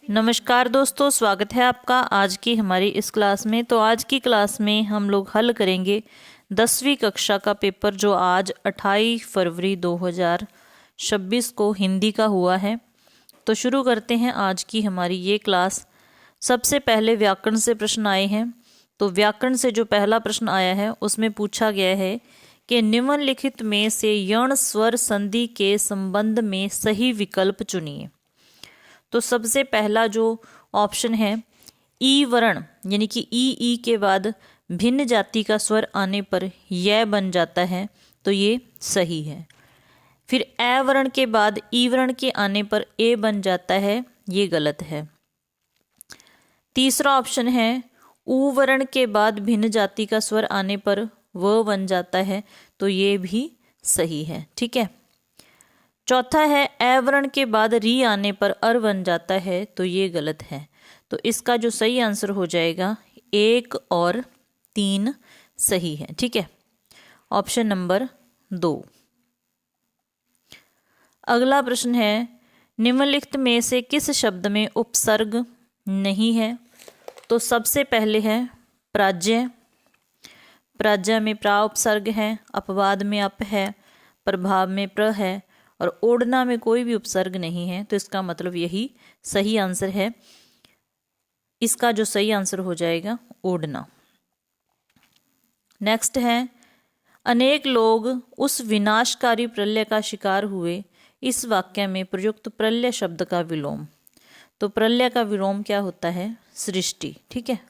नमस्कार दोस्तों, स्वागत है आपका आज की हमारी इस क्लास में। तो आज की क्लास में हम लोग हल करेंगे 10वीं कक्षा का पेपर जो आज 28 फरवरी 2026 को हिंदी का हुआ है। तो शुरू करते हैं आज की हमारी ये क्लास। सबसे पहले व्याकरण से प्रश्न आए हैं। तो व्याकरण से जो पहला प्रश्न आया है उसमें पूछा गया है कि निम्नलिखित में से यण स्वर संधि के संबंध में सही विकल्प चुनिए। तो सबसे पहला जो ऑप्शन है ई वर्ण, यानी कि ई के बाद भिन्न जाति का स्वर आने पर य बन जाता है, तो ये सही है। फिर ए वर्ण के बाद ई वर्ण के आने पर ए बन जाता है, ये गलत है। तीसरा ऑप्शन है ऊ वर्ण के बाद भिन्न जाति का स्वर आने पर व बन जाता है, तो ये भी सही है। ठीक है। चौथा है ए वर्ण के बाद री आने पर अर बन जाता है, तो ये गलत है। तो इसका जो सही आंसर हो जाएगा 1 और 3 सही है। ठीक है, ऑप्शन नंबर 2। अगला प्रश्न है निम्नलिखित में से किस शब्द में उपसर्ग नहीं है। तो सबसे पहले है प्राज्ञ। प्राज्ञ में प्रा उपसर्ग है, अपवाद में अप है, प्रभाव में प्र है और ओढ़ना में कोई भी उपसर्ग नहीं है। तो इसका मतलब यही सही आंसर है। इसका जो सही आंसर हो जाएगा ओढ़ना। नेक्स्ट है अनेक लोग उस विनाशकारी प्रलय का शिकार हुए। इस वाक्य में प्रयुक्त प्रलय शब्द का विलोम। तो प्रलय का विलोम क्या होता है? सृष्टि। ठीक है।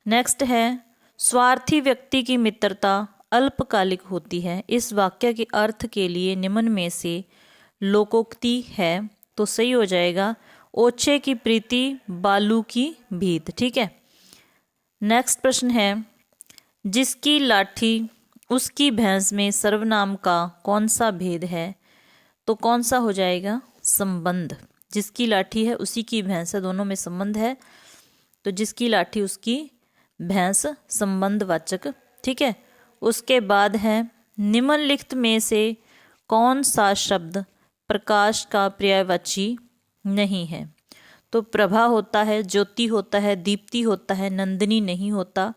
नेक्स्ट है स्वार्थी व्यक्ति की मित्रता अल्पकालिक होती है। इस वाक्य के अर्थ के लिए निम्न में से लोकोक्ति है। तो सही हो जाएगा ओछे की प्रीति बालू की भीत। ठीक है। नेक्स्ट प्रश्न है जिसकी लाठी उसकी भैंस में सर्वनाम का कौन सा भेद है। तो कौन सा हो जाएगा? संबंध। जिसकी लाठी है उसी की भैंस है, दोनों में संबंध है। तो जिसकी लाठी उसकी भैंस संबंधवाचक। ठीक है। उसके बाद है निम्नलिखित में से कौन सा शब्द प्रकाश का पर्यायवाची नहीं है। तो प्रभा होता है, ज्योति होता है, दीप्ति होता है, नंदिनी नहीं होता,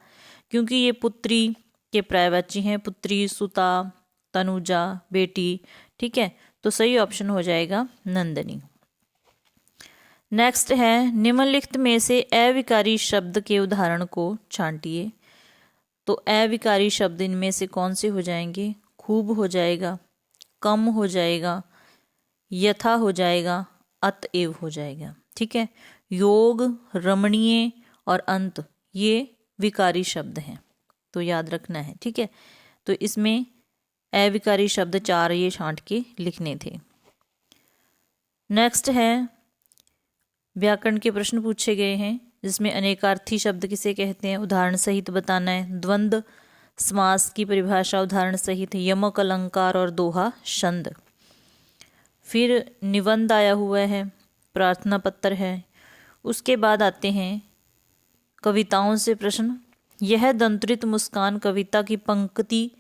क्योंकि ये पुत्री के पर्यायवाची हैं। पुत्री, सुता, तनुजा, बेटी। ठीक है। तो सही ऑप्शन हो जाएगा नंदिनी। नेक्स्ट है निम्नलिखित में से अविकारी शब्द के उदाहरण को छांटिए। तो अविकारी शब्द इनमें से कौन से हो जाएंगे? खूब हो जाएगा, कम हो जाएगा, यथा हो जाएगा, अतएव हो जाएगा। ठीक है। योग, रमणीय और अंत ये विकारी शब्द हैं, तो याद रखना है। ठीक है। तो इसमें अविकारी शब्द 4 ये छांट के लिखने थे। नेक्स्ट है व्याकरण के प्रश्न पूछे गए हैं जिसमें अनेकार्थी शब्द किसे कहते हैं, उदाहरण सहित बताना है। द्वंद्व समास की परिभाषा उदाहरण सहित, यमक अलंकार और दोहा छंद। फिर निबंध आया हुआ है, प्रार्थना पत्र है। उसके बाद आते हैं कविताओं से प्रश्न। यह दंत्रित मुस्कान कविता की पंक्ति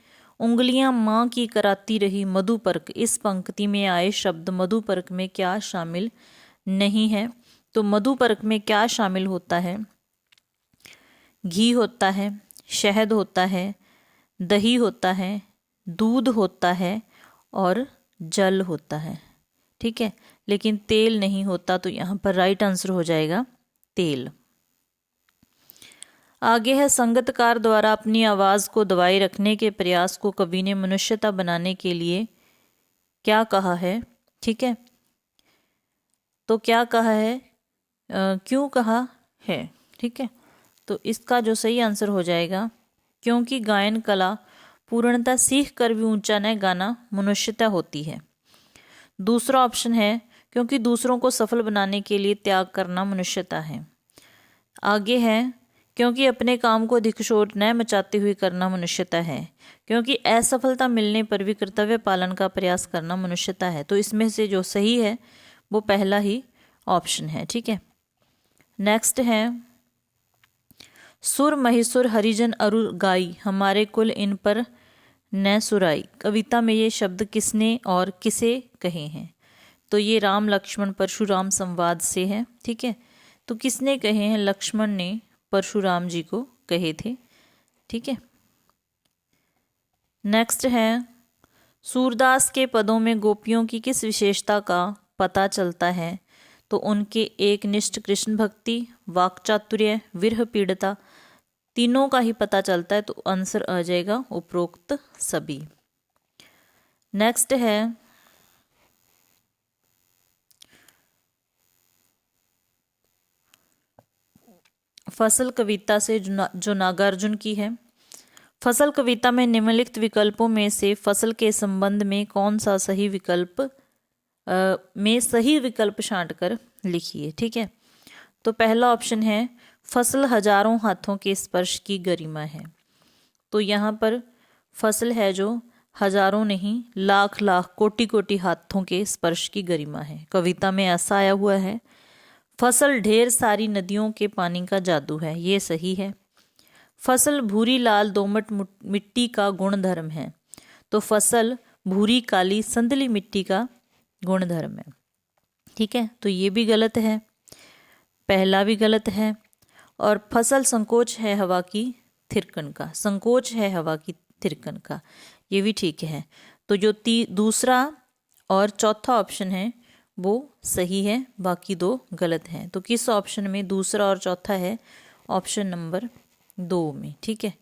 उंगलियां माँ की कराती रही मधुपर्क। इस पंक्ति में आए शब्द मधुपर्क में क्या शामिल नहीं है। तो मधुपर्क में क्या शामिल होता है? घी होता है, शहद होता है, दही होता है, दूध होता है और जल होता है। ठीक है। लेकिन तेल नहीं होता, तो यहाँ पर राइट आंसर हो जाएगा तेल। आगे है संगीतकार द्वारा अपनी आवाज को दबाए रखने के प्रयास को कवि ने मनुष्यता बनाने के लिए क्या कहा है। ठीक है। तो क्या कहा है, क्यों कहा है। ठीक है। तो इसका जो सही आंसर हो जाएगा क्योंकि गायन कला पूर्णतः सीख कर भी ऊंचा न गाना मनुष्यता होती है। दूसरा ऑप्शन है क्योंकि दूसरों को सफल बनाने के लिए त्याग करना मनुष्यता है। आगे है क्योंकि अपने काम को अधिकशोर न मचाते हुए करना मनुष्यता है। क्योंकि असफलता मिलने पर भी कर्तव्य पालन का प्रयास करना मनुष्यता है। तो इसमें से जो सही है वो पहला ही ऑप्शन है। ठीक है। नेक्स्ट है सुर महिसुर हरिजन अरु गाई, हमारे कुल इन पर न सुराई। कविता में ये शब्द किसने और किसे कहे हैं। तो ये राम लक्ष्मण परशुराम संवाद से है, ठीक है। तो किसने कहे हैं? लक्ष्मण ने परशुराम जी को कहे थे, ठीक है। नेक्स्ट है, सूरदास के पदों में गोपियों की किस विशेषता का पता चलता है? तो उनके एक निष्ठ कृष्ण भक्ति, वाक्चातुर्य, विरह पीड़िता, तीनों का ही पता चलता है। तो आंसर आ जाएगा उपरोक्त सभी। नेक्स्ट है, फसल कविता से जो नागार्जुन की है। फसल कविता में निम्नलिखित विकल्पों में से फसल के संबंध में कौन सा सही विकल्प सही विकल्प छांटकर लिखिए, ठीक है। तो पहला ऑप्शन है, फसल हजारों हाथों के स्पर्श की गरिमा है। तो यहाँ पर फसल है जो हजारों नहीं, लाख लाख कोटि कोटि हाथों के स्पर्श की गरिमा है। कविता में ऐसा आया हुआ है। फसल ढेर सारी नदियों के पानी का जादू है, ये सही है। फसल भूरी लाल दोमट मिट्टी का गुणधर्म है। तो फसल भूरी काली संदली मिट्टी का गुणधर्म है, ठीक है। तो ये भी गलत है, पहला भी गलत है। और फसल संकोच है हवा की थिरकन का, संकोच है हवा की थिरकन का, ये भी ठीक है। तो जो दूसरा और चौथा ऑप्शन है वो सही है, बाकी दो गलत हैं। तो किस ऑप्शन में दूसरा और चौथा है? ऑप्शन नंबर 2 में, ठीक है।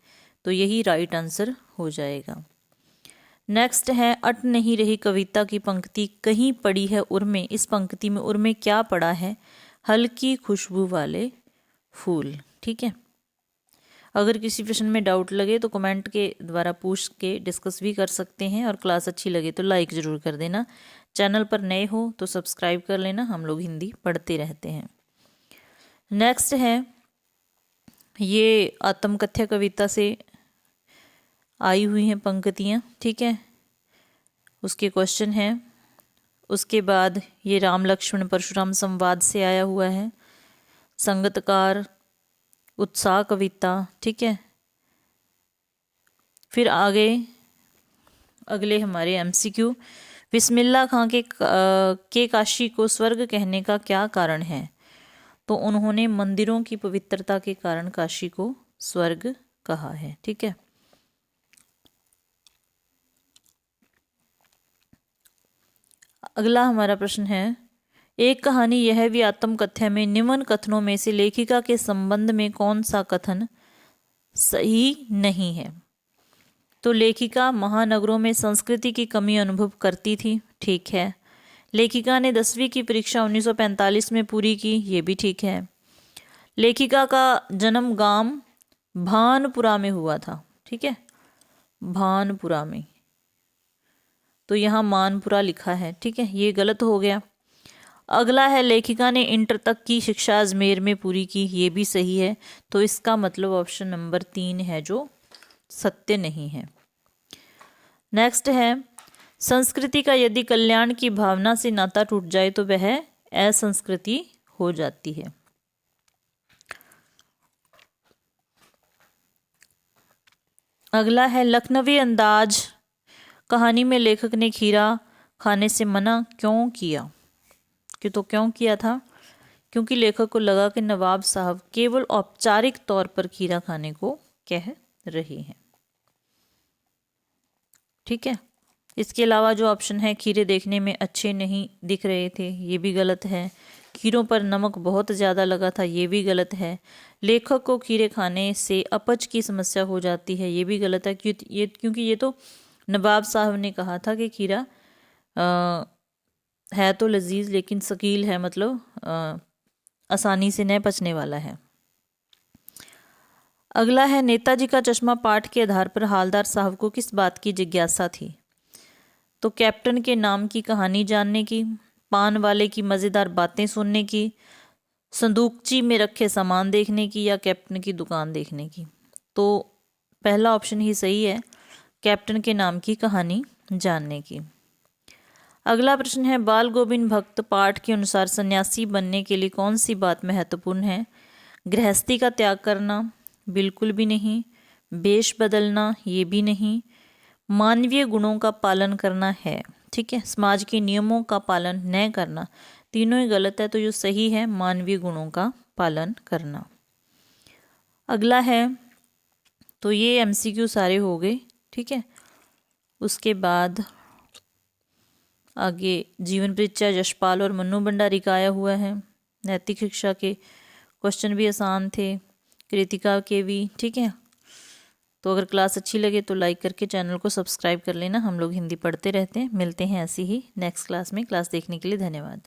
तो यही राइट आंसर हो जाएगा। नेक्स्ट है, अट नहीं रही कविता की पंक्ति कहीं पड़ी है उर्मे। इस पंक्ति में उर्मे क्या पड़ा है? हल्की खुशबू वाले फूल, ठीक है। अगर किसी प्रश्न में डाउट लगे तो कमेंट के द्वारा पूछ के डिस्कस भी कर सकते हैं। और क्लास अच्छी लगे तो लाइक ज़रूर कर देना। चैनल पर नए हो तो सब्सक्राइब कर लेना, हम लोग हिंदी पढ़ते रहते हैं। नेक्स्ट है, ये आत्मकथ्या कविता से आई हुई हैं पंक्तियाँ, ठीक है। उसके क्वेश्चन हैं। उसके बाद ये राम लक्ष्मण परशुराम संवाद से आया हुआ है। संगतकार, उत्साह कविता, ठीक है। फिर आगे अगले हमारे एमसीक्यू, बिस्मिल्लाह खां के काशी को स्वर्ग कहने का क्या कारण है? तो उन्होंने मंदिरों की पवित्रता के कारण काशी को स्वर्ग कहा है, ठीक है। अगला हमारा प्रश्न है, एक कहानी यह भी आत्मकथ्या में निम्न कथनों में से लेखिका के संबंध में कौन सा कथन सही नहीं है? तो लेखिका महानगरों में संस्कृति की कमी अनुभव करती थी, ठीक है। लेखिका ने 10वीं की परीक्षा 1945 में पूरी की, ये भी ठीक है। लेखिका का जन्म गांव भानपुरा में हुआ था, ठीक है, भानपुरा में। तो यहाँ मानपुरा लिखा है, ठीक है, ये गलत हो गया। अगला है, लेखिका ने इंटर तक की शिक्षा अजमेर में पूरी की, ये भी सही है। तो इसका मतलब ऑप्शन नंबर 3 है जो सत्य नहीं है। नेक्स्ट है, संस्कृति का यदि कल्याण की भावना से नाता टूट जाए तो वह असंस्कृति हो जाती है। अगला है, लखनवी अंदाज कहानी में लेखक ने खीरा खाने से मना क्यों किया? तो क्यों किया था? क्योंकि लेखक को लगा कि नवाब साहब केवल औपचारिक तौर पर खीरा खाने को कह रहे हैं, ठीक है। इसके अलावा जो ऑप्शन है, खीरे देखने में अच्छे नहीं दिख रहे थे, ये भी गलत है। खीरों पर नमक बहुत ज़्यादा लगा था, ये भी गलत है। लेखक को खीरे खाने से अपच की समस्या हो जाती है, ये भी गलत है। क्योंकि ये तो नवाब साहब ने कहा था कि खीरा है तो लजीज लेकिन शकील है, मतलब आसानी से न पचने वाला है। अगला है, नेताजी का चश्मा पाठ के आधार पर हालदार साहब को किस बात की जिज्ञासा थी? तो कैप्टन के नाम की कहानी जानने की, पान वाले की मज़ेदार बातें सुनने की, संदूकची में रखे सामान देखने की, या कैप्टन की दुकान देखने की। तो पहला ऑप्शन ही सही है, कैप्टन के नाम की कहानी जानने की। अगला प्रश्न है, बाल गोविंद भक्त पाठ के अनुसार सन्यासी बनने के लिए कौन सी बात महत्वपूर्ण है? गृहस्थी का त्याग करना, बिल्कुल भी नहीं। वेश बदलना, ये भी नहीं। मानवीय गुणों का पालन करना है, ठीक है। समाज के नियमों का पालन न करना, तीनों ही गलत है। तो जो सही है मानवीय गुणों का पालन करना। अगला है, तो ये एमसीक्यू सारे हो गए, ठीक है। उसके बाद आगे जीवन परिचय यशपाल और मन्नू भंडारी का आया हुआ है। नैतिक शिक्षा के क्वेश्चन भी आसान थे, कृतिका के भी, ठीक है। तो अगर क्लास अच्छी लगे तो लाइक करके चैनल को सब्सक्राइब कर लेना। हम लोग हिंदी पढ़ते रहते हैं। मिलते हैं ऐसी ही नेक्स्ट क्लास में। क्लास देखने के लिए धन्यवाद।